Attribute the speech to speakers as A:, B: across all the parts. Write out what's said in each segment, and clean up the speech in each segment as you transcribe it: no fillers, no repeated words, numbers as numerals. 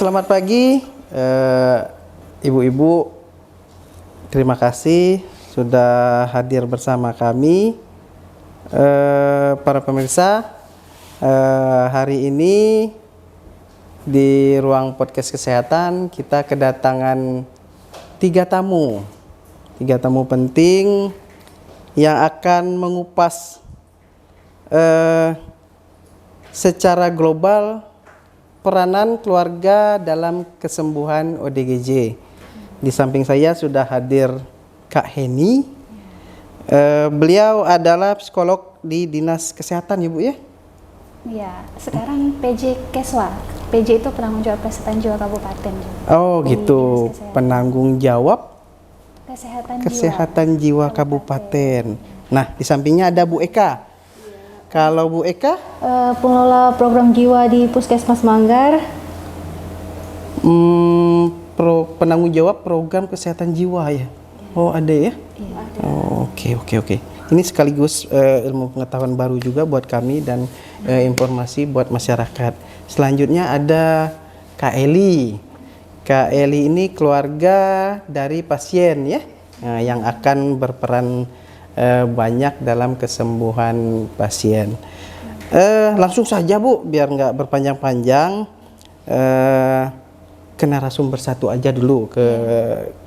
A: Selamat pagi, ibu-ibu. Terima kasih sudah hadir bersama kami. Para pemirsa, hari ini di ruang podcast kesehatan kita kedatangan tiga tamu penting yang akan mengupas secara global peranan keluarga dalam kesembuhan ODGJ. Di samping saya sudah hadir Kak Heni. Beliau adalah psikolog di Dinas Kesehatan, Ibu ya?
B: Iya, sekarang PJ Keswa. PJ itu penanggung jawab kesehatan jiwa kabupaten.
A: Oh gitu, penanggung jawab kesehatan jiwa kabupaten. Nah, di sampingnya ada Bu Eka. Kalau Bu Eka?
C: Pengelola program jiwa di Puskesmas Manggar.
A: Penanggung jawab program kesehatan jiwa ya? Oh ada ya?
C: Iya.
A: Oh, oke. Ini sekaligus ilmu pengetahuan baru juga buat kami dan informasi buat masyarakat. Selanjutnya ada Kak Eli. Kak Eli ini keluarga dari pasien ya, yang akan berperan banyak dalam kesembuhan pasien. Langsung saja Bu, biar nggak berpanjang-panjang, ke narasumber satu aja dulu, ke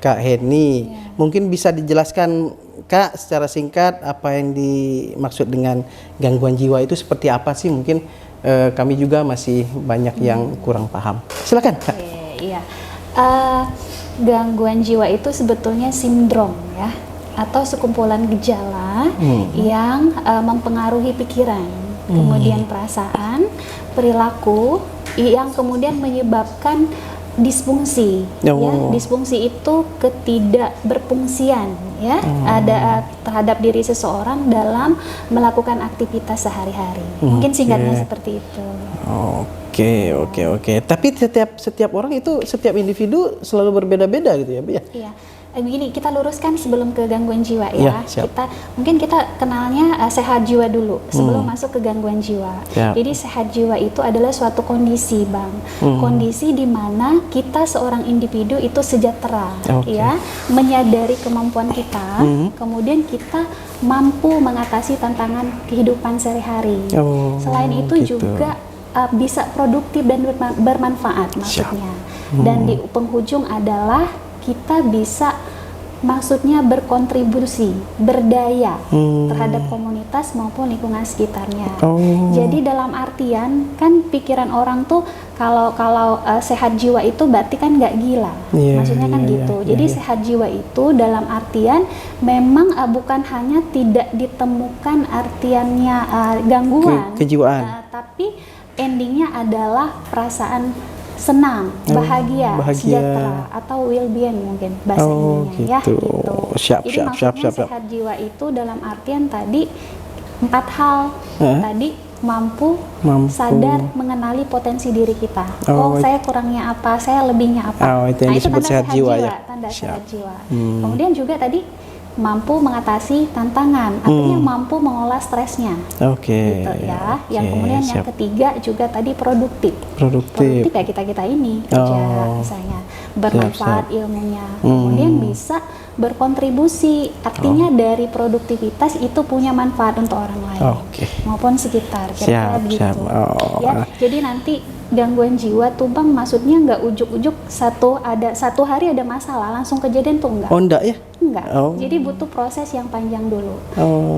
A: Kak Heni. Mungkin bisa dijelaskan Kak secara singkat apa yang dimaksud dengan gangguan jiwa itu seperti apa sih? Mungkin kami juga masih banyak yang kurang paham. Silakan Kak.
B: Iya. Gangguan jiwa itu sebetulnya sindrom ya, atau sekumpulan gejala yang mempengaruhi pikiran, kemudian perasaan, perilaku, yang kemudian menyebabkan disfungsi. Ya, disfungsi itu ketidakberfungsian ya, ada terhadap diri seseorang dalam melakukan aktivitas sehari-hari. Mungkin singkatnya seperti itu.
A: Oke. Tapi setiap orang itu, setiap individu selalu berbeda-beda gitu ya, Bu ya?
B: Iya. Begini, kita luruskan sebelum ke gangguan jiwa ya. Mungkin kita kenalnya sehat jiwa dulu sebelum masuk ke gangguan jiwa. Jadi sehat jiwa itu adalah suatu kondisi, Bang. Kondisi di mana kita seorang individu itu sejahtera, ya, menyadari kemampuan kita, kemudian kita mampu mengatasi tantangan kehidupan sehari-hari. Selain itu juga bisa produktif dan bermanfaat maksudnya. Dan di penghujung adalah kita bisa maksudnya berkontribusi, berdaya terhadap komunitas maupun lingkungan sekitarnya. Jadi dalam artian kan pikiran orang tuh kalau sehat jiwa itu berarti kan nggak gila, maksudnya kan gitu. Jadi sehat jiwa itu dalam artian memang bukan hanya tidak ditemukan artiannya gangguan
A: kejiwaan,
B: tapi endingnya adalah perasaan senang, bahagia, sejahtera, atau well-being mungkin bahasa ininya
A: gitu.
B: Ya gitu. Jadi maksudnya sehat jiwa itu dalam artian tadi 4 hal. Tadi mampu sadar mengenali potensi diri kita. Saya kurangnya apa, saya lebihnya apa.
A: Itu yang disebut sehat jiwa ya.
B: Tanda sehat jiwa. Kemudian juga tadi mampu mengatasi tantangan, artinya mampu mengolah stresnya. Gitu ya. Yang kemudian yang ketiga juga tadi produktif kayak kita ini kerja misalnya, bermanfaat ilmunya, kemudian bisa berkontribusi, artinya dari produktivitas itu punya manfaat untuk orang lain maupun sekitar, kira-kira begitu. Ya, jadi nanti gangguan jiwa tuh Bang, maksudnya nggak ujuk-ujuk satu hari ada masalah langsung kejadian tuh enggak.
A: Enggak ya?
B: Enggak. Jadi butuh proses yang panjang dulu.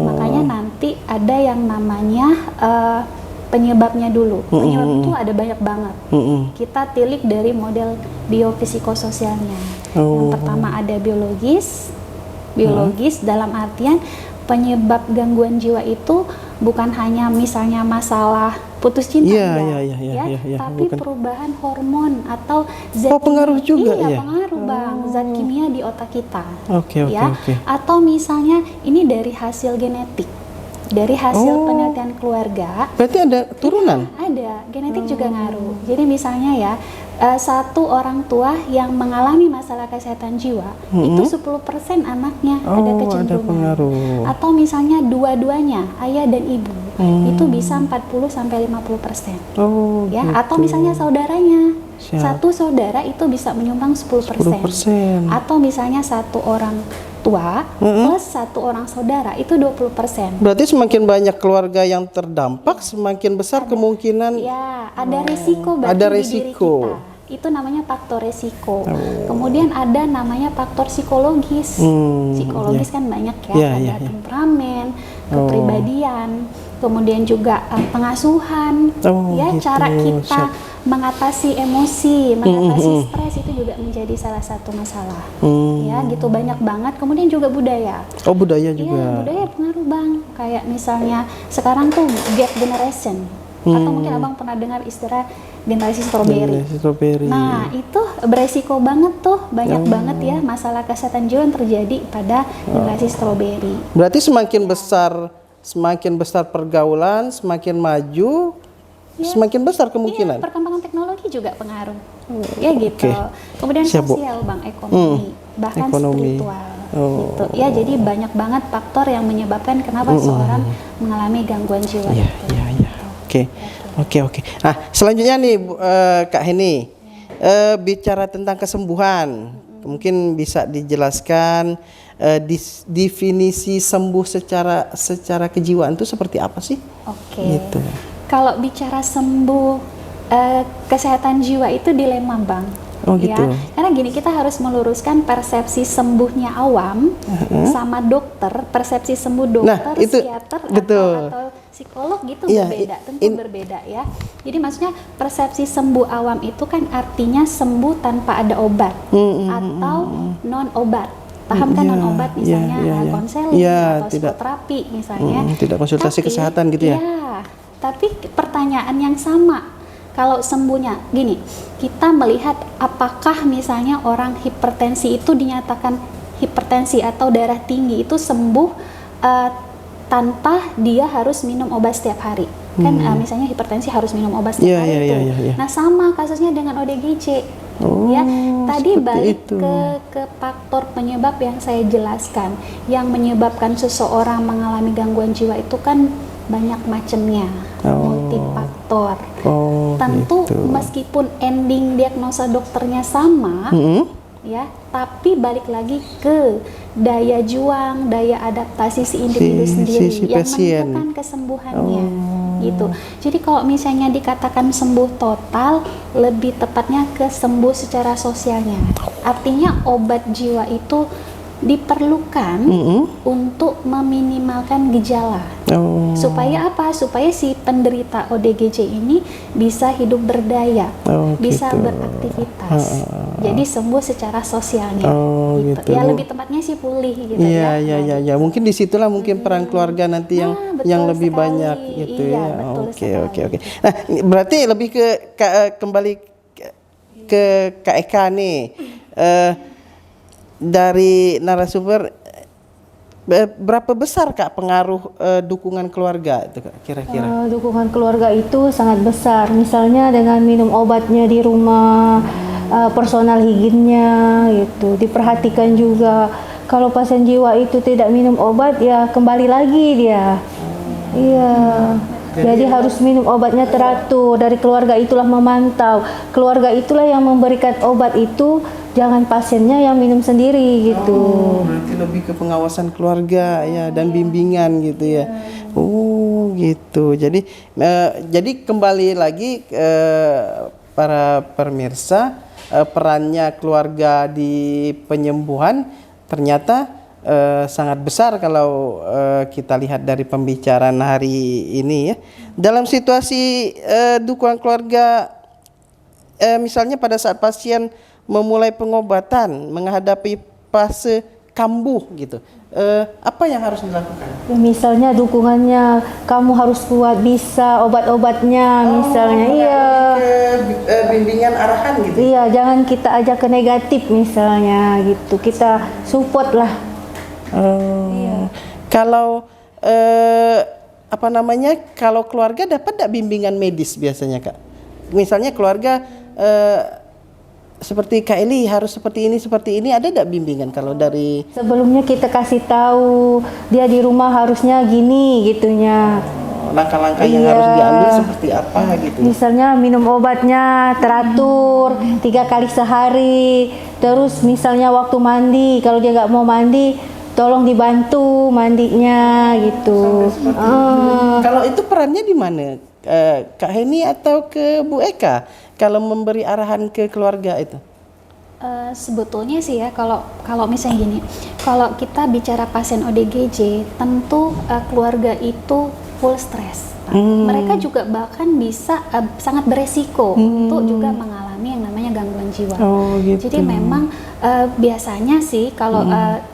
B: Makanya nanti ada yang namanya penyebabnya dulu. Penyebab itu ada banyak banget. Kita tilik dari model biopsikososialnya. Yang pertama ada biologis dalam artian penyebab gangguan jiwa itu bukan hanya misalnya masalah putus cinta, tapi perubahan hormon atau zat
A: pengaruh juga
B: pengaruh Bang, zat kimia di otak kita. Atau misalnya ini dari hasil genetik, dari hasil penelitian keluarga.
A: Berarti ada turunan?
B: Ada, genetik juga ngaruh. Jadi misalnya ya, satu orang tua yang mengalami masalah kesehatan jiwa itu 10% anaknya ada kecenderungan. Atau misalnya dua-duanya, ayah dan ibu, itu bisa 40-50%.
A: Gitu.
B: Atau misalnya saudaranya
A: Siap.
B: Satu saudara itu bisa menyumbang 10%. Atau misalnya satu orang tua plus satu orang saudara itu 20%.
A: Berarti semakin banyak keluarga yang terdampak, semakin besar kemungkinan.
B: Ya, ada resiko bagi
A: ada
B: di diri
A: resiko.
B: kita. Itu namanya faktor resiko. Kemudian ada namanya faktor psikologis. Psikologis kan banyak ya, ada temperamen, kepribadian, kemudian juga pengasuhan, ya gitu. Cara kita mengatasi emosi, mengatasi stres itu juga menjadi salah satu masalah. Ya, gitu banyak banget. Kemudian juga budaya.
A: Oh, budaya juga.
B: Iya, budaya pengaruh, Bang. Kayak misalnya sekarang tuh gap generation. Atau mungkin Abang pernah dengar istilah generasi strawberry. Nah, itu beresiko banget tuh, banyak banget ya masalah kesehatan jiwa yang terjadi pada generasi strawberry.
A: Berarti semakin besar pergaulan, semakin maju, semakin besar kemungkinan.
B: Iya, perkembangan teknologi juga pengaruh. Ya gitu. Kemudian sosial, Bang, ekonomi, bahkan spiritual. Gitu. Ya, jadi banyak banget faktor yang menyebabkan kenapa seorang mengalami gangguan jiwa.
A: Oke. Nah, selanjutnya nih Kak Heni, bicara tentang kesembuhan, mungkin bisa dijelaskan definisi sembuh secara kejiwaan itu seperti apa sih?
B: Oke.
A: Gitu.
B: Kalau bicara sembuh kesehatan jiwa itu dilema, Bang.
A: Oh gitu.
B: Ya, karena gini, kita harus meluruskan persepsi sembuhnya awam sama dokter, persepsi sembuh dokter, psikiater atau psikolog gitu berbeda, tentu berbeda ya. Jadi maksudnya persepsi sembuh awam itu kan artinya sembuh tanpa ada obat atau non obat. Paham kan non obat misalnya konseling atau psikoterapi misalnya.
A: Tidak konsultasi kesehatan gitu ya.
B: Iya, tapi pertanyaan yang sama. Kalau sembuhnya, gini, kita melihat apakah misalnya orang hipertensi itu dinyatakan hipertensi atau darah tinggi itu sembuh tanpa dia harus minum obat setiap hari. Kan misalnya hipertensi harus minum obat setiap hari itu. Nah, sama kasusnya dengan ODGJ. Ya, tadi balik ke faktor penyebab yang saya jelaskan. Yang menyebabkan seseorang mengalami gangguan jiwa itu kan banyak macamnya, multifaktor. Tentu gitu. Meskipun ending diagnosa dokternya sama, ya, tapi balik lagi ke daya juang, daya adaptasi si individu sendiri yang menentukan kesembuhannya. Gitu. Jadi kalau misalnya dikatakan sembuh total, lebih tepatnya ke sembuh secara sosialnya. Artinya obat jiwa itu diperlukan untuk meminimalkan gejala. Supaya apa? Supaya si penderita ODGJ ini bisa hidup berdaya, bisa beraktivitas. Jadi sembuh secara sosialnya. Gitu. Ya, lebih tepatnya sih pulih gitu ya.
A: Ya. Mungkin disitulah mungkin peran keluarga nanti yang lebih sekali. Banyak gitu ya. Oke. Nah, berarti lebih kembali ke Kak Eka nih. Dari narasumber, berapa besar Kak pengaruh dukungan keluarga itu Kak, kira-kira?
C: Dukungan keluarga itu sangat besar. Misalnya dengan minum obatnya di rumah, personal hygiene-nya gitu, diperhatikan juga. Kalau pasien jiwa itu tidak minum obat, ya kembali lagi dia. Iya. Jadi harus minum obatnya teratur. Dari keluarga itulah memantau. Keluarga itulah yang memberikan obat itu. Jangan pasiennya yang minum sendiri gitu.
A: Berarti lebih ke pengawasan keluarga ya dan bimbingan gitu ya. Gitu. Jadi kembali lagi para pemirsa, perannya keluarga di penyembuhan ternyata sangat besar kalau kita lihat dari pembicaraan hari ini ya. Dalam situasi dukungan keluarga, misalnya pada saat pasien memulai pengobatan, menghadapi fase kambuh gitu, apa yang harus dilakukan?
C: Ya, misalnya dukungannya, kamu harus kuat, bisa obat-obatnya misalnya. Iya.
A: Bimbingan arahan gitu.
C: Iya, jangan kita ajak ke negatif misalnya gitu. Kita support lah.
A: Iya. Kalau kalau keluarga dapat tidak bimbingan medis biasanya Kak? Misalnya keluarga seperti Kak Eli harus seperti ini, ada tidak bimbingan kalau dari
C: sebelumnya kita kasih tahu dia di rumah harusnya gini gitunya.
A: langkah-langkah yang harus diambil seperti apa gitu.
C: Misalnya minum obatnya teratur 3 kali sehari. Terus misalnya waktu mandi, kalau dia nggak mau mandi, tolong dibantu mandinya gitu.
A: Kalau itu perannya di mana? Kak Heni atau ke Bu Eka kalau memberi arahan ke keluarga itu?
B: Sebetulnya sih ya, kalau misalnya gini, kalau kita bicara pasien ODGJ, tentu keluarga itu full stres. Mereka juga bahkan bisa sangat beresiko untuk juga mengalami yang namanya gangguan jiwa.
A: Gitu.
B: Jadi memang biasanya sih kalau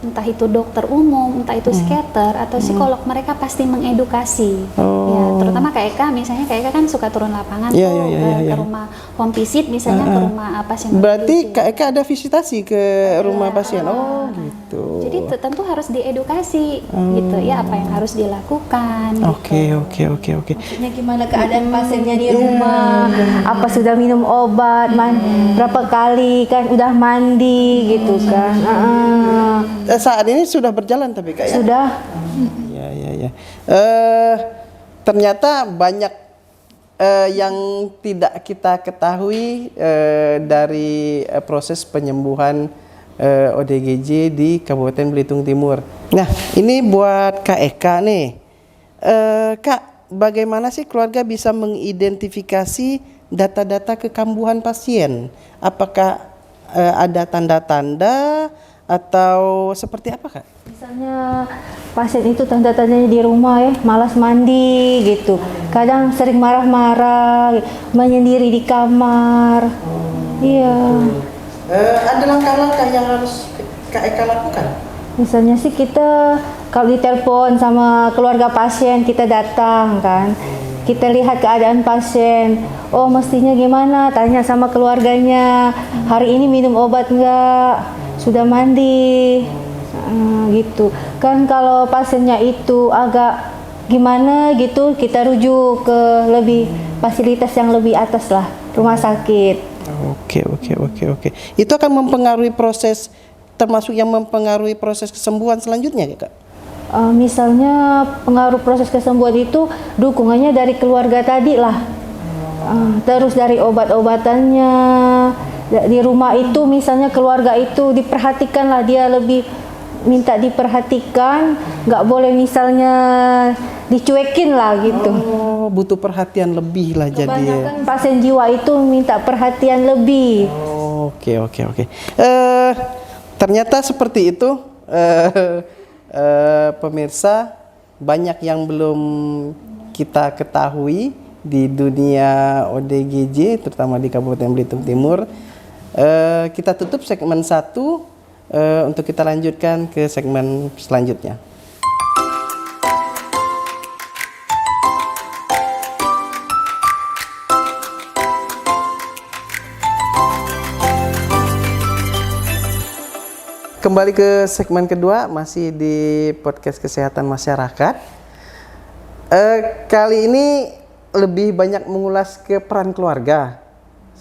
B: entah itu dokter umum, entah itu psikiater atau psikolog, mereka pasti mengedukasi. Ya, terutama Kak Eka, misalnya Kak Eka kan suka turun lapangan ke rumah home visit, misalnya ke rumah pasien.
A: Berarti Kak Eka ada visitasi ke rumah pasien. Gitu.
B: Jadi tentu harus diedukasi gitu ya, apa yang harus dilakukan.
A: Oke.
C: Maksudnya gimana keadaan pasiennya di rumah, apa sudah minum obat, berapa kali kan udah mandi gitu kan.
A: Saat ini sudah berjalan tapi Kak ya?
C: Sudah.
A: Ya. Ternyata banyak yang tidak kita ketahui dari proses penyembuhan ODGJ di Kabupaten Belitung Timur. Nah, ini buat Kak Eka nih. Kak, bagaimana sih keluarga bisa mengidentifikasi data-data kekambuhan pasien? Apakah ada tanda-tanda atau seperti apa, Kak?
C: Misalnya pasien itu tanda-tandanya di rumah ya, malas mandi gitu. Kadang sering marah-marah, menyendiri di kamar. Iya.
A: Ada langkah-langkah yang harus Kak Eka lakukan?
C: Misalnya sih kita kalau ditelepon sama keluarga pasien, kita datang kan, kita lihat keadaan pasien, oh mestinya gimana, tanya sama keluarganya, hari ini minum obat enggak, sudah mandi, gitu kan. Kalau pasiennya itu agak gimana gitu, kita rujuk ke lebih fasilitas yang lebih atas lah, rumah sakit.
A: Oke. Itu akan mempengaruhi proses, termasuk yang mempengaruhi proses kesembuhan selanjutnya ya, Kak?
C: Misalnya pengaruh proses kesembuhan itu dukungannya dari keluarga tadi lah, terus dari obat-obatannya di rumah itu, misalnya keluarga itu diperhatikan lah, dia lebih minta diperhatikan, nggak boleh misalnya dicuekin lah gitu.
A: Butuh perhatian lebih lah jadi.
C: Kebanyakan pasien jiwa itu minta perhatian lebih.
A: Oke. Ternyata seperti itu. Pemirsa, banyak yang belum kita ketahui di dunia ODGJ, terutama di Kabupaten Belitung Timur. Kita tutup segmen 1 untuk kita lanjutkan ke segmen selanjutnya. Kembali ke segmen kedua, masih di podcast kesehatan masyarakat. Kali ini lebih banyak mengulas ke peran keluarga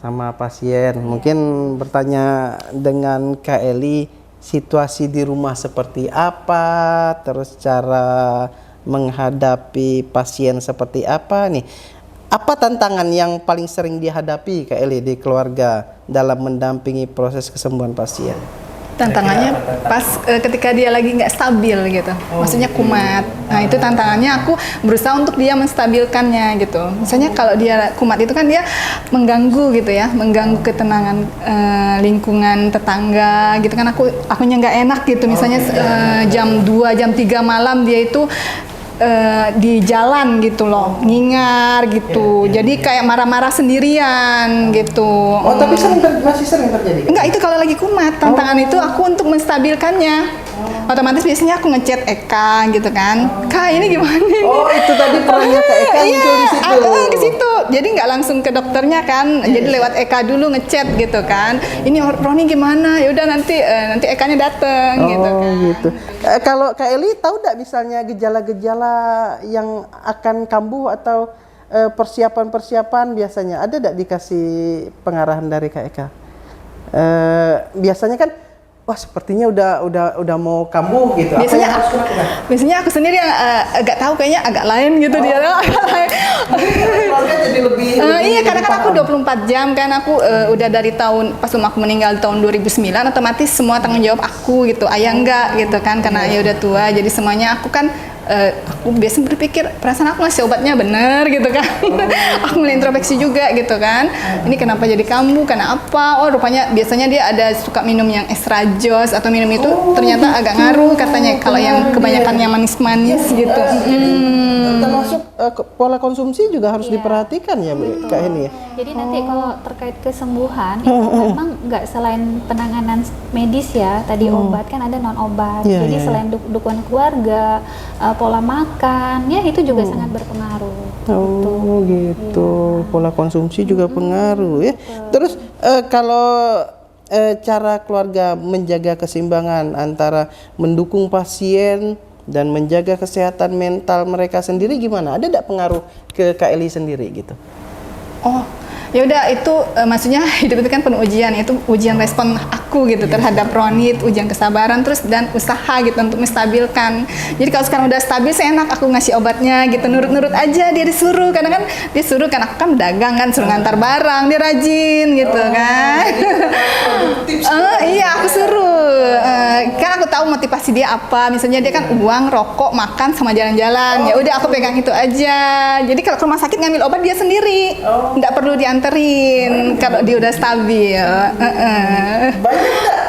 A: sama pasien. Mungkin bertanya dengan Kak Eli, situasi di rumah seperti apa, terus cara menghadapi pasien seperti apa nih. Apa tantangan yang paling sering dihadapi Kak Eli di keluarga dalam mendampingi proses kesembuhan pasien?
D: Tantangannya pas ketika dia lagi nggak stabil gitu, maksudnya kumat. Nah itu tantangannya, aku berusaha untuk dia menstabilkannya gitu. Misalnya kalau dia kumat itu kan dia mengganggu gitu ya, mengganggu ketenangan lingkungan tetangga gitu kan. Akunya nggak enak gitu. Misalnya jam 2, jam 3 malam dia itu di jalan gitu loh, ngingar gitu. Jadi kayak marah-marah sendirian gitu.
A: Tapi masih sering terjadi?
D: Enggak, itu kalau lagi kumat. Tantangan itu aku untuk menstabilkannya. Otomatis biasanya aku ngechat Eka gitu kan. Kak, ini gimana nih?
A: Itu tadi perannya Kak Eka muncul di situ.
D: Ke situ. Jadi nggak langsung ke dokternya kan. Jadi lewat Eka dulu ngechat gitu kan. Ini Roni gimana? Ya udah nanti Ekanya dateng gitu kan.
A: Gitu. Kalau Kak Eli tahu nggak misalnya gejala-gejala yang akan kambuh atau persiapan-persiapan biasanya ada nggak dikasih pengarahan dari Kak Eka? Biasanya kan wah sepertinya udah mau kambuh gitu. Apa
D: Biasanya
A: yang harus kulakukan?
D: biasanya aku sendiri yang agak tahu kayaknya agak lain gitu dia.
A: Keluarga jadi lebih
D: Iya, karena kan aku
A: paham.
D: 24 jam kan aku udah dari tahun pas aku meninggal tahun 2009 otomatis semua tanggung jawab aku gitu. Ayah enggak gitu kan karena ayah udah tua. Jadi semuanya aku kan aku biasa berpikir perasaan aku ngasih obatnya bener gitu kan. Aku mulai introspeksi juga gitu kan. Ini kenapa jadi kambuh? Karena apa? Oh rupanya biasanya dia ada suka minum yang extra jos atau minum itu ternyata agak ngaruh katanya kalau yang kebanyakan yang manis-manis gitu.
A: Termasuk pola konsumsi juga harus diperhatikan ya Bu, Kak Heni ya.
B: Jadi nanti kalau terkait kesembuhan itu memang nggak selain penanganan medis ya, tadi obat kan ada non obat.
A: Iya,
B: Jadi
A: iya,
B: selain dukungan keluarga, pola makan, ya itu juga sangat berpengaruh.
A: Oh gitu. Pola konsumsi juga pengaruh ya. Terus kalau cara keluarga menjaga keseimbangan antara mendukung pasien dan menjaga kesehatan mental mereka sendiri gimana? Ada tidak pengaruh ke Kak Eli sendiri gitu?
D: Oh, ya udah itu maksudnya hidup itu kan penuh ujian, itu ujian respon aku gitu terhadap Ronit, ujian kesabaran terus dan usaha gitu untuk menstabilkan. Jadi kalau sekarang udah stabil, saya enak aku ngasih obatnya gitu, nurut-nurut aja dia disuruh, kadang kan dia suruh kan aku kan dagang kan suruh ngantar barang, dia rajin gitu kan. Iya aku suruh, kan aku tahu motivasi dia apa, misalnya dia kan uang, rokok, makan sama jalan-jalan, ya udah aku pegang itu aja. Jadi kalau ke rumah sakit ngambil obat dia sendiri. Nggak perlu dianterin kalau dia udah stabil.
A: Banyak nggak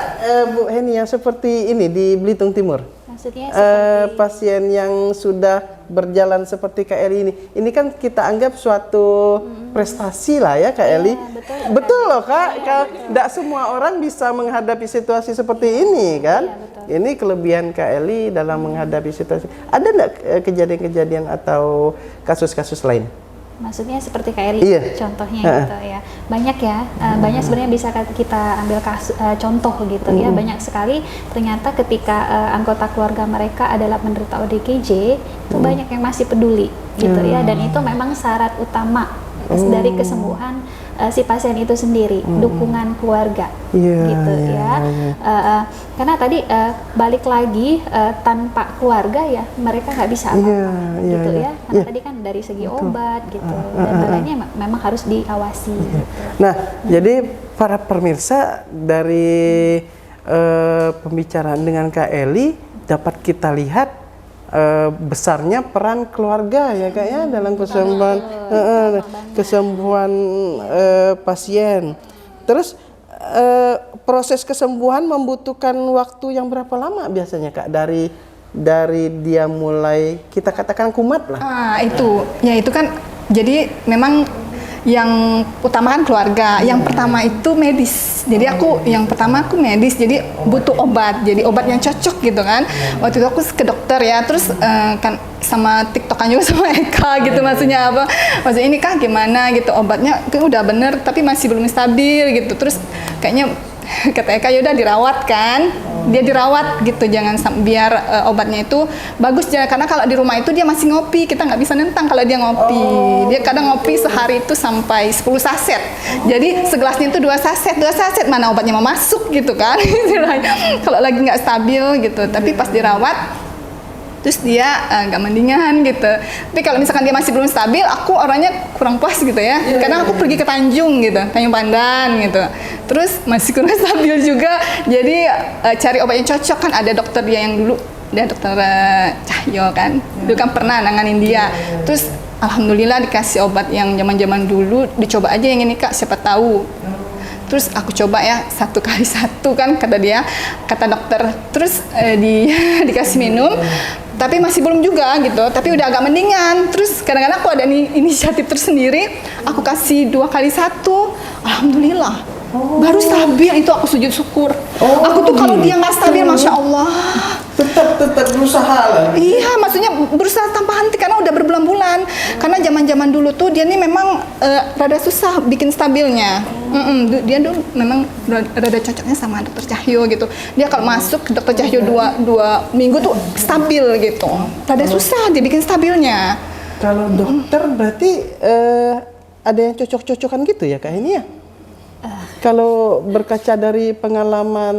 A: Bu Heni yang seperti ini di Belitung Timur?
B: Maksudnya seperti
A: Pasien yang sudah berjalan seperti Kak Eli ini. Ini kan kita anggap suatu prestasi lah ya Kak Eli.
B: betul.
A: Betul loh Kak, tidak semua orang bisa menghadapi situasi seperti ini kan. Ini kelebihan Kak Eli dalam menghadapi situasi. Ada enggak kejadian-kejadian atau kasus-kasus lain?
B: maksudnya seperti Kak Eri
A: Iya.
B: contohnya gitu ya. Banyak ya, banyak sebenarnya bisa kita ambil contoh gitu ya. Banyak sekali ternyata ketika anggota keluarga mereka adalah penderita ODGJ, itu banyak yang masih peduli gitu ya, dan itu memang syarat utama dari kesembuhan si pasien itu sendiri, dukungan keluarga gitu ya. Karena tadi balik lagi tanpa keluarga ya mereka nggak bisa apa-apa gitu ya. Karena tadi kan dari segi obat gitu dan lainnya memang harus diawasi. Gitu.
A: Nah, jadi para pemirsa dari pembicaraan dengan Kak Eli dapat kita lihat besarnya peran keluarga ya Kak ya dalam kesembuhan pasien. Terus proses kesembuhan membutuhkan waktu yang berapa lama biasanya Kak dari dia mulai kita katakan kumat lah?
D: Itu kan jadi memang yang utama kan keluarga. Yang pertama itu medis. Jadi yang pertama aku medis. Jadi butuh obat. Jadi obat yang cocok gitu kan. Waktu itu aku ke dokter ya. Terus kan sama TikTokan juga sama Eka gitu. Maksudnya apa? Maksudnya ini Kak gimana gitu. Obatnya udah bener tapi masih belum stabil gitu. Terus kayaknya kata Eka yaudah dirawat kan. Dia dirawat gitu, jangan biar obatnya itu bagus ya, karena kalau di rumah itu dia masih ngopi, kita nggak bisa nentang kalau dia ngopi. Dia kadang ngopi sehari itu sampai 10 saset. Jadi segelasnya itu 2 saset mana obatnya mau masuk gitu kan. Kalau lagi nggak stabil gitu, tapi pas dirawat terus dia nggak mendingan gitu. Tapi kalau misalkan dia masih belum stabil, aku orangnya kurang puas gitu ya. Kadang aku pergi ke Tanjung gitu, Tanjung Pandan gitu. Terus masih kurang stabil juga. Jadi cari obat yang cocok kan. Ada dokter dia yang dulu, dia dokter Cahyo kan. Dulu kan pernah nanganin dia. Terus alhamdulillah dikasih obat yang zaman-zaman dulu. Dicoba aja yang ini Kak, siapa tahu. Terus aku coba ya 1 kali 1 kan kata dia, kata dokter. Terus dikasih minum, tapi masih belum juga gitu. Tapi udah agak mendingan. Terus kadang-kadang aku ada inisiatif tersendiri, aku kasih 2 kali 1, alhamdulillah. Baru stabil, itu aku sujud syukur. Aku tuh kalau dia nggak stabil, masya Allah.
A: Tetap berusaha lah.
D: Iya, maksudnya berusaha tanpa henti karena udah berbulan-bulan. Karena zaman-zaman dulu tuh dia nih memang rada susah bikin stabilnya. Dia dulu memang rada cocoknya sama dokter Cahyo gitu. Dia kalau masuk ke dokter Cahyo 2 minggu tuh stabil gitu. Rada susah dia bikin stabilnya.
A: Kalau dokter berarti ada yang cocok-cocokan gitu ya Kak ini ya? Kalau berkaca dari pengalaman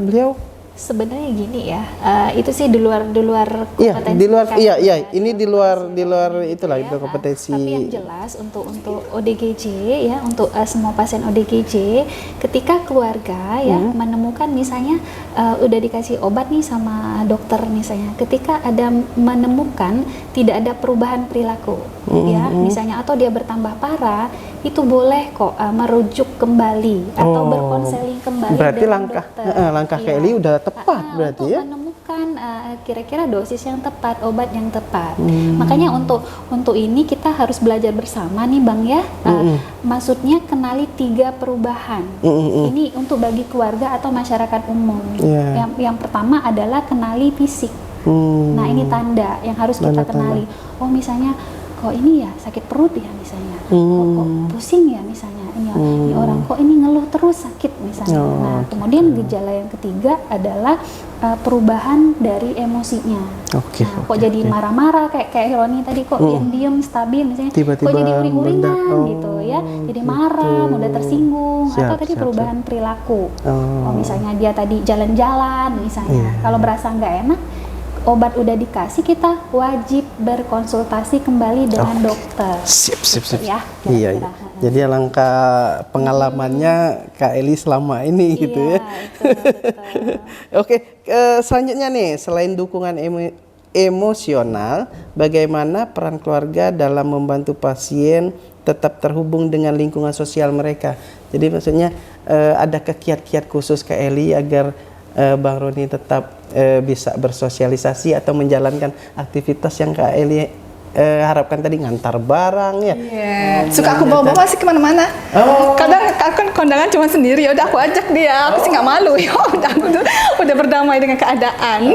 A: beliau,
B: sebenarnya gini ya, itu sih di luar
A: iya,
B: kompetensi
A: di luar,
B: kami
A: iya,
B: ya,
A: ini di luar itulah
B: ya,
A: itu kompetensi.
B: tapi yang jelas untuk ODGJ ya, untuk semua pasien ODGJ, ketika keluarga ya menemukan misalnya udah dikasih obat nih sama dokter misalnya, ketika ada menemukan tidak ada perubahan perilaku ya, misalnya atau dia bertambah parah, itu boleh kok merujuk kembali atau berkonseling kembali.
A: Berarti
B: dengan
A: langkah
B: dokter.
A: langkah
B: Iya.
A: Kelly udah tepat berarti
B: untuk
A: ya.
B: menemukan kira-kira dosis yang tepat, obat yang tepat. Makanya untuk ini kita harus belajar bersama nih Bang ya. Maksudnya kenali 3 perubahan. Ini untuk bagi keluarga atau masyarakat umum.
A: Yeah.
B: Yang pertama adalah kenali fisik. Nah ini tanda yang harus kita kenali. Oh misalnya kok ini ya sakit perut ya misalnya, kok pusing ya misalnya, ini orang kok ini ngeluh terus sakit misalnya. Nah kemudian gejala yang ketiga adalah perubahan dari emosinya. Kok jadi marah-marah kayak Roni tadi, kok diam-diam stabil misalnya,
A: Tiba-tiba
B: kok jadi uring-uringan
A: meledak.
B: gitu ya, jadi marah, mudah tersinggung, atau tadi perubahan perilaku. Misalnya dia tadi jalan-jalan misalnya, kalau berasa nggak enak, obat udah dikasih, kita wajib berkonsultasi kembali dengan dokter.
A: Sip.
B: Ya,
A: Iya. Jadi alangkah pengalamannya Kak Eli selama ini gitu ya.
B: Betul.
A: Oke, selanjutnya nih, selain dukungan emosional, bagaimana peran keluarga dalam membantu pasien tetap terhubung dengan lingkungan sosial mereka? Jadi maksudnya ada kiat-kiat khusus Kak Eli agar Bang Roni tetap bisa bersosialisasi atau menjalankan aktivitas yang Kak Eli harapkan tadi, ngantar barang ya.
D: Suka aku bawa-bawa sih kemana-mana. Kadang kan kondangan cuma sendiri, ya udah aku ajak dia, aku sih nggak malu. Ya udah aku udah berdamai dengan keadaan.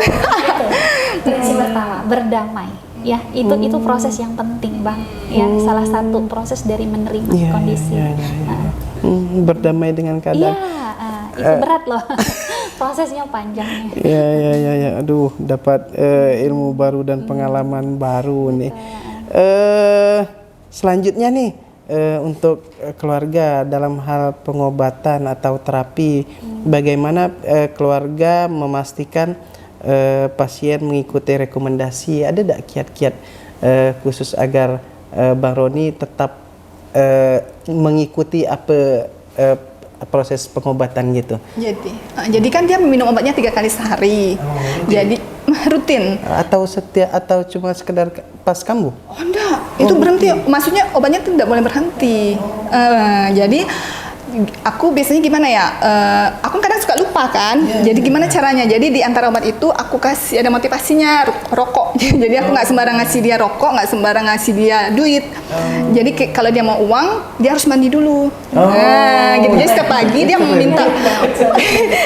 B: Prinsip pertama, berdamai. Ya, itu proses yang penting Bang. Ya, salah satu proses dari menerima kondisi.
A: Berdamai dengan keadaan.
B: Itu berat loh. Prosesnya panjang.
A: Ya. Aduh, dapat ilmu baru dan pengalaman baru nih. Selanjutnya nih, untuk keluarga dalam hal pengobatan atau terapi, bagaimana keluarga memastikan pasien mengikuti rekomendasi? Ada tidak kiat-kiat khusus agar Bang Roni tetap mengikuti proses pengobatan gitu?
D: Jadi kan dia minum obatnya 3 kali sehari. Jadi rutin.
A: Atau cuma sekedar pas kambuh?
D: Oh enggak, itu berhenti. Maksudnya obatnya tidak boleh berhenti. Jadi aku biasanya gimana ya? Aku kadang suka lupa kan. Jadi gimana caranya? Jadi di antara obat itu aku kasih ada motivasinya rokok. Jadi aku nggak sembarang ngasih dia rokok, nggak sembarang ngasih dia duit. Jadi kalau dia mau uang, dia harus mandi dulu. Gitu. Jadi setiap pagi dia mau minta.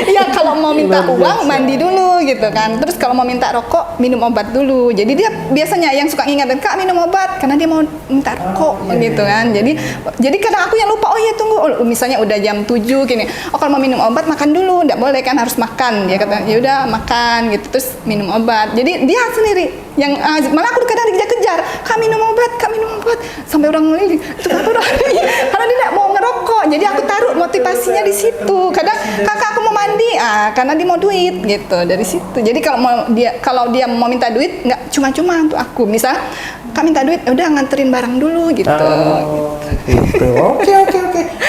D: Ya kalau mau minta uang mandi dulu gitu kan. Terus kalau mau minta rokok minum obat dulu. Jadi dia biasanya yang suka ngingetin, Kak minum obat karena dia mau minta rokok gitu kan. Jadi kadang aku yang lupa, oh iya tunggu, misalnya udah jam 7 gini. Oh kalau mau minum obat makan dulu, enggak boleh kan, harus makan. Dia kata, ya udah makan gitu terus minum obat. Jadi dia sendiri yang malah aku kadang dikejar-kejar, Kak minum obat sampai orang ngeliling. Itu kenapa orang? Karena dia enggak mau ngerokok. Jadi aku taruh motivasinya di situ. Kadang kakak aku mau mandi, karena dia mau duit gitu dari situ. Jadi kalau dia mau minta duit nggak cuma-cuma untuk aku. Misal Kak minta duit, udah nganterin barang dulu gitu.
A: Gitu. Oke.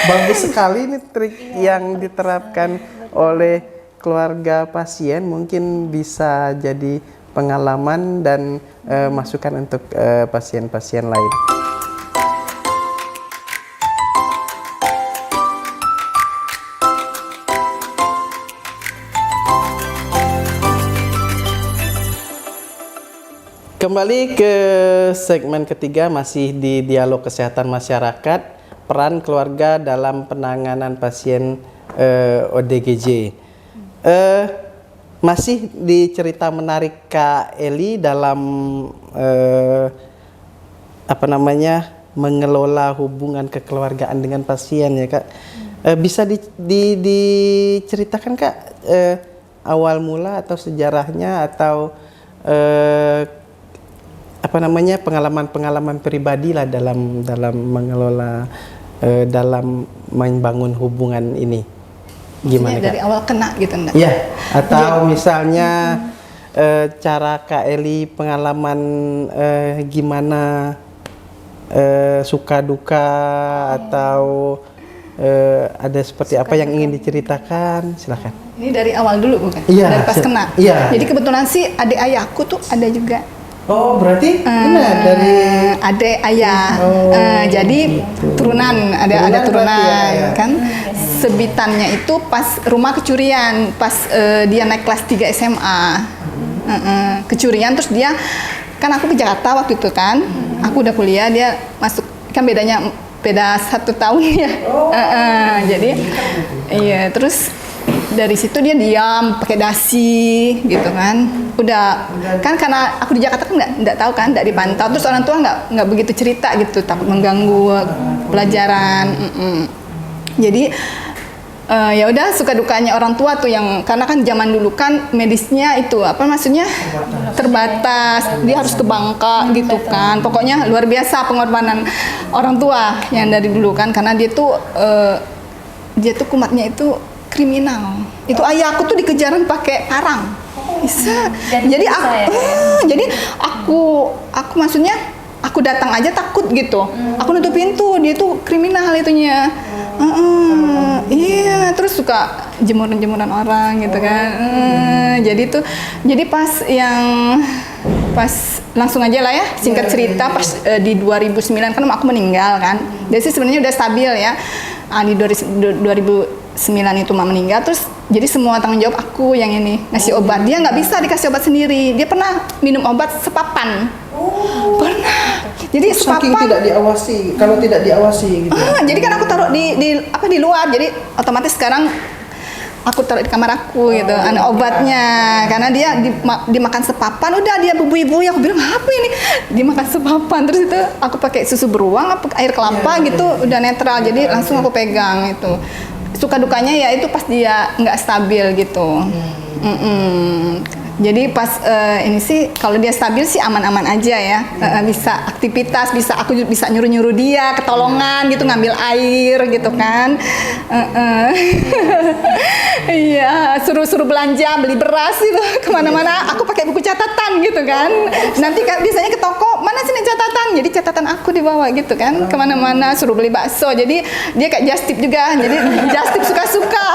A: Bagus sekali nih trik yang diterapkan oleh keluarga pasien, mungkin bisa jadi pengalaman dan masukan untuk pasien-pasien lain. Kembali ke segmen ketiga, masih di dialog kesehatan masyarakat, peran keluarga dalam penanganan pasien ODGJ. Masih di cerita menarik Kak Eli dalam mengelola hubungan kekeluargaan dengan pasien ya Kak. Bisa diceritakan Kak awal mula atau sejarahnya atau pengalaman-pengalaman pribadi lah dalam mengelola dalam main bangun hubungan ini? Gimana
D: dari
A: Kak?
D: awal kena gitu enggak?
A: Iya, atau misalnya cara Kak Eli pengalaman gimana suka duka atau ada seperti apa yang ingin diceritakan, silakan.
D: Ini dari awal dulu bukan?
A: Iya,
D: Dari pas kena.
A: iya.
D: Jadi kebetulan sih adik ayahku tuh ada juga.
A: Oh, berarti benar dari
D: adik ayah.
A: Oh,
D: jadi
A: gitu.
D: turunan, ada
A: Turunan
D: turunan
A: berarti ya.
D: kan. Sebitannya itu pas rumah kecurian, pas dia naik kelas 3 SMA. Kecurian terus dia kan aku ke Jakarta waktu itu kan. Aku udah kuliah, dia masuk kan beda 1 tahun ya. Jadi iya, terus dari situ dia diam pakai dasi gitu kan. Udah kan karena aku di Jakarta kan nggak tahu kan, nggak dipantau, terus orang tua nggak begitu cerita gitu, takut mengganggu pelajaran. Jadi ya udah, suka dukanya orang tua tuh yang karena kan zaman dulu kan medisnya itu apa maksudnya terbatas, dia harus ke Bangka gitu kan. Pokoknya luar biasa pengorbanan orang tua yang dari dulu kan, karena dia tuh kumatnya itu kriminal. Itu ayahku tuh dikejaran pakai parang. Bisa. Jadi aku maksudnya aku datang aja takut gitu. Aku nutup pintu, dia tuh kriminal itunya. Iya, terus suka jemuran-jemuran orang gitu kan. Jadi pas langsung aja lah ya, singkat cerita pas di 2009 kan aku meninggal kan. Dia sih sebenarnya udah stabil ya. Di 2009 itu mama meninggal, terus jadi semua tanggung jawab aku yang ini ngasih obat. Dia nggak bisa dikasih obat sendiri. Dia pernah minum obat sepapan. Pernah. Jadi
A: saking
D: sepapan.
A: tidak diawasi, kalau tidak diawasi gitu.
D: Jadi kan aku taruh di luar. Jadi otomatis sekarang aku taruh di kamar aku gitu, obatnya. Karena dia dimakan sepapan, udah dia bubui-bubui. Aku bilang apa ini? Dimakan sepapan, terus itu aku pakai susu beruang, air kelapa gitu, udah netral. Jadi langsung aku pegang itu. Suka dukanya ya itu pas dia nggak stabil gitu. Jadi pas ini sih kalau dia stabil sih aman-aman aja ya. Bisa aktivitas, aku bisa nyuruh-nyuruh dia ketolongan gitu, ngambil air gitu kan. Iya, suruh belanja, beli beras gitu kemana-mana. Aku pakai buku catatan gitu kan. Nanti biasanya ke toko, mana sih nih catatan? Jadi catatan aku dibawa gitu kan kemana-mana. Suruh beli bakso. Jadi dia kayak just tip juga. Jadi just tip suka-suka.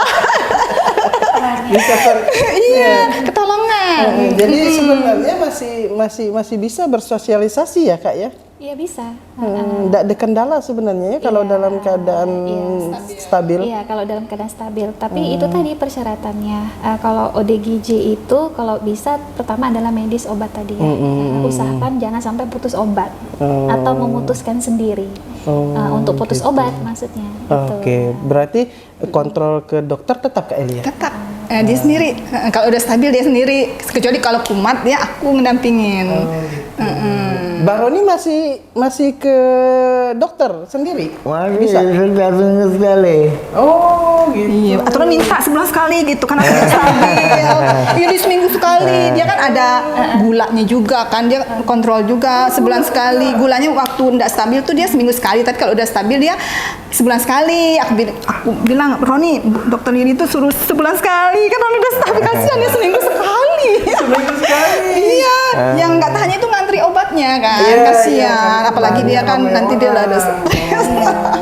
D: Iya, ketolongan.
A: Jadi sebenarnya masih bisa bersosialisasi ya Kak ya?
B: Iya bisa.
A: Tidak ada kendala sebenarnya ya kalau dalam keadaan stabil.
B: Iya, kalau dalam keadaan stabil. Tapi itu tadi persyaratannya. Kalau ODGJ itu kalau bisa pertama adalah medis obat tadi ya. Usahakan jangan sampai putus obat atau memutuskan sendiri. Untuk putus obat maksudnya.
A: Oke, berarti kontrol ke dokter tetap Kak Eli ya?
D: Tetap. Dia sendiri. Kalau udah stabil dia sendiri. Kecuali kalau kumat dia aku ngedampingin.
A: Baroni masih ke dokter sendiri?
E: Bisa sekali.
A: Oh gitu.
D: Iya, aturan minta sebulan sekali gitu kan, aku tidak stabil. Iya, seminggu sekali. Dia kan ada gulanya juga kan, dia kontrol juga sebulan sekali. Gulanya waktu tidak stabil tuh dia seminggu sekali, tapi kalau udah stabil dia sebulan sekali. Aku bilang, Roni, dokter ini tuh suruh sebulan sekali kan, Roni udah stabil, kasihan dia seminggu sekali.
A: Seminggu sekali.
D: Iya, yang nggak tahannya itu ngantri obatnya kan, kasihan. Apalagi dia kan nanti dia udah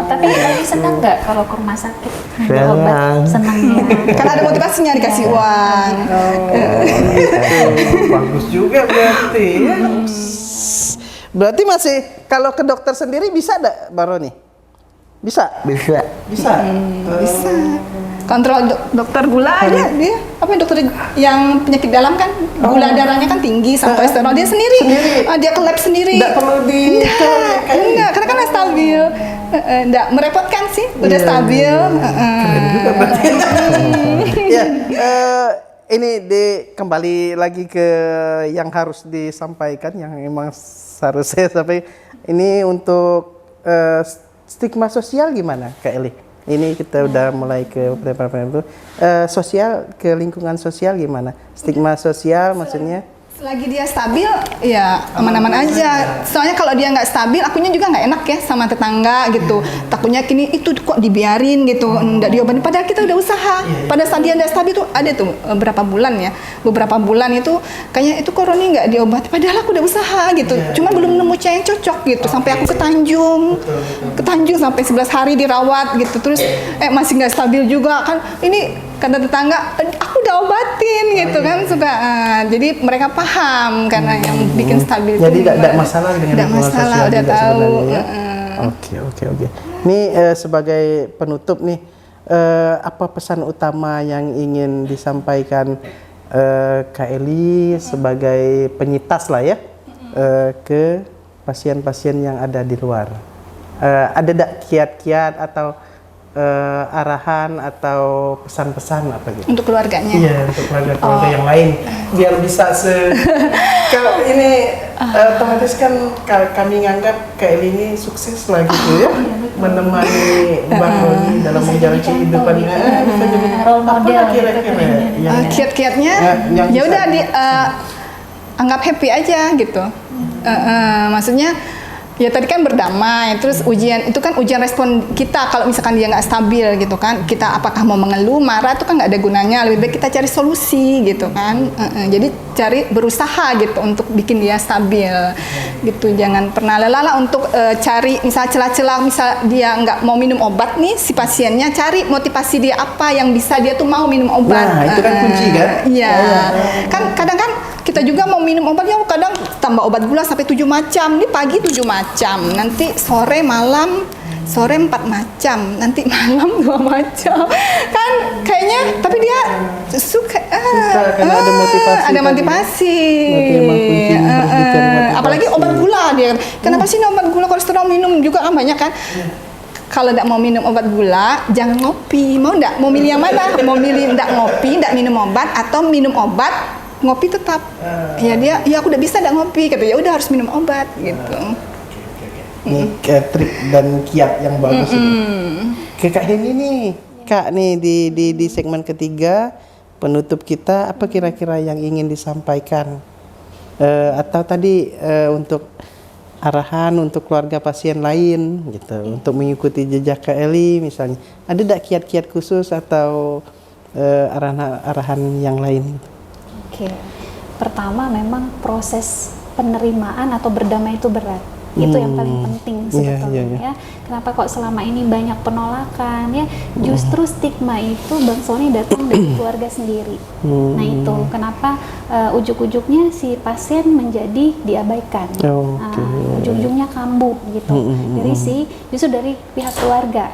B: Tapi Eli senang nggak kalau ke rumah sakit ngambil
E: Senang.
B: obat? Senang ya.
D: karena ada motivasinya dikasih uang.
A: Bagus juga berarti ya. Berarti masih kalau ke dokter sendiri bisa enggak Baroni? Bisa?
E: Bisa.
A: Bisa.
D: Bisa. Kontrol dokter gula dia apa dokter yang penyakit dalam kan, gula darahnya kan tinggi sama kolesterol dia sendiri. Dia ke lab sendiri.
A: Enggak perlu di
D: Enggak, karena kan stabil. Enggak merepotkan sih, udah stabil.
A: juga berarti. Ya, ini kembali lagi ke yang harus disampaikan, yang emang harus saya sampaikan. Ini untuk stigma sosial gimana Kak Eli? Ini kita udah mulai ke sosial, ke lingkungan sosial gimana? Stigma sosial maksudnya?
D: Selagi dia stabil, ya aman-aman aja. Soalnya kalau dia nggak stabil, akunya juga nggak enak ya sama tetangga gitu. Takutnya kini itu kok dibiarin gitu, nggak diobatin. Padahal kita udah usaha. Pada saat dia nggak stabil tuh ada tuh beberapa bulan itu kayaknya itu kok Roni nggak diobati. Padahal aku udah usaha gitu. Cuma belum nemu yang cocok gitu. Sampai aku ke Tanjung sampai 11 hari dirawat gitu. Terus masih nggak stabil juga kan. Ini kata tetangga, aku udah obatin gitu kan suka. Jadi mereka paham karena yang bikin stabil.
A: Jadi tidak masalah dengan lingkungan sosial
D: udah
A: juga
D: tahu.
A: sebenarnya ya. Oke. Ini sebagai penutup nih, apa pesan utama yang ingin disampaikan Kak Eli sebagai penyintas lah ya ke pasien-pasien yang ada di luar? Ada tak kiat-kiat atau arahan atau pesan-pesan apa gitu
D: untuk keluarganya?
A: Iya, untuk keluarga yang lain biar bisa kalau ini otomatis kan kami nganggap Kak Eli ini sukses lah gitu ya menemani Bang Roni dalam menjalani kehidupannya
B: role model
A: kira-kira
D: kiat-kiatnya ya udah anggap happy aja gitu. Maksudnya ya tadi kan berdamai, terus ujian itu kan ujian respon kita kalau misalkan dia nggak stabil gitu kan, kita apakah mau mengeluh, marah itu kan nggak ada gunanya, lebih baik kita cari solusi gitu kan. Jadi cari berusaha gitu untuk bikin dia stabil gitu, jangan pernah lelah untuk cari misal celah-celah, misal dia nggak mau minum obat nih si pasiennya, cari motivasi dia apa yang bisa dia tuh mau minum obat.
A: Nah itu kan kunci kan?
D: Iya, kan kadang kan kita juga mau minum obat ya kadang tambah obat gula sampai 7 macam. Ini pagi 7 macam, nanti sore malam 4 macam, nanti malam 2 macam. Kan kayaknya tapi dia suka
A: karena ada motivasi.
D: Ada motivasi. Apalagi obat gula dia. Kenapa sih obat gula kolesterol minum juga kan banyak kan? Kalau tidak mau minum obat gula, jangan ngopi. Mau tidak? Mau milih yang mana? Mau milih tidak ngopi, tidak minum obat, atau minum obat ngopi tetap? Ya aku udah bisa tidak ngopi, kata ya udah harus minum obat gitu.
A: Ini trik dan kiat yang bagus ini. Kak Heni nih, Kak nih di segmen ketiga penutup kita, apa kira-kira yang ingin disampaikan? Atau tadi untuk arahan untuk keluarga pasien lain gitu, untuk mengikuti jejak Kak Eli misalnya, ada tak kiat-kiat khusus atau arahan yang lain?
B: Oke, pertama memang proses penerimaan atau berdamai itu berat. Itu yang paling penting sebetulnya ya. Kenapa kok selama ini banyak penolakan ya? Justru stigma itu Bang Sony datang dari keluarga sendiri. Nah itu kenapa ujuk-ujuknya si pasien menjadi diabaikan. Ujung-ujungnya kambuh gitu. Justru dari pihak keluarga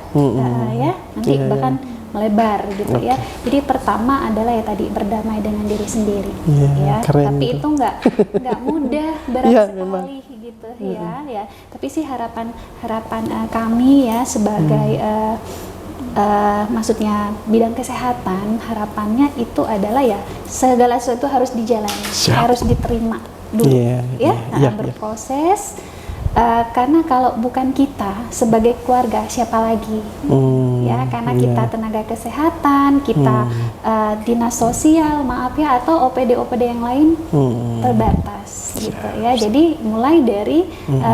B: ya. Nanti bahkan melebar gitu ya. Jadi pertama adalah ya tadi berdamai dengan diri sendiri ya. Tapi itu nggak mudah, berat sekali gitu ya. Tapi sih harapan kami ya sebagai maksudnya bidang kesehatan, harapannya itu adalah ya segala sesuatu harus dijalani, harus diterima dulu berproses. Karena kalau bukan kita sebagai keluarga, siapa lagi? Ya, karena kita tenaga kesehatan, kita dinas sosial, maaf ya, atau OPD yang lain terbatas, gitu ya. Jadi mulai dari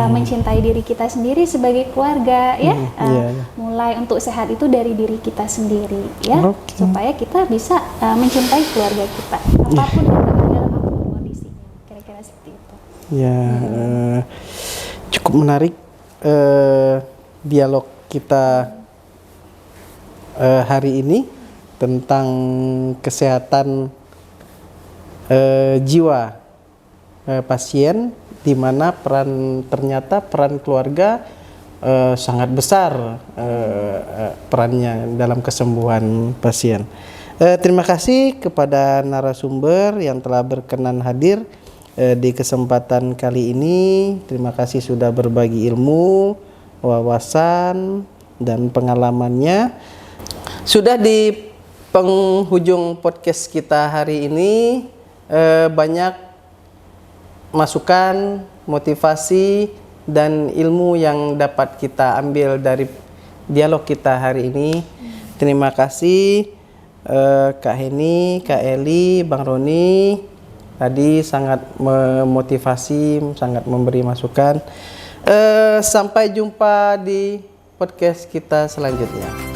B: mencintai diri kita sendiri sebagai keluarga, ya. Mulai untuk sehat itu dari diri kita sendiri, ya, supaya kita bisa mencintai keluarga kita, apapun dalam apapun kondisinya, kira-kira seperti itu.
A: Cukup menarik dialog kita hari ini tentang kesehatan jiwa pasien, di mana ternyata peran keluarga sangat besar perannya dalam kesembuhan pasien. Terima kasih kepada narasumber yang telah berkenan hadir di kesempatan kali ini. Terima kasih sudah berbagi ilmu, wawasan, dan pengalamannya. Sudah di penghujung podcast kita hari ini, banyak masukan, motivasi, dan ilmu yang dapat kita ambil dari dialog kita hari ini. Terima kasih Kak Heni, Kak Eli, Bang Roni, tadi sangat memotivasi, sangat memberi masukan. Sampai jumpa di podcast kita selanjutnya.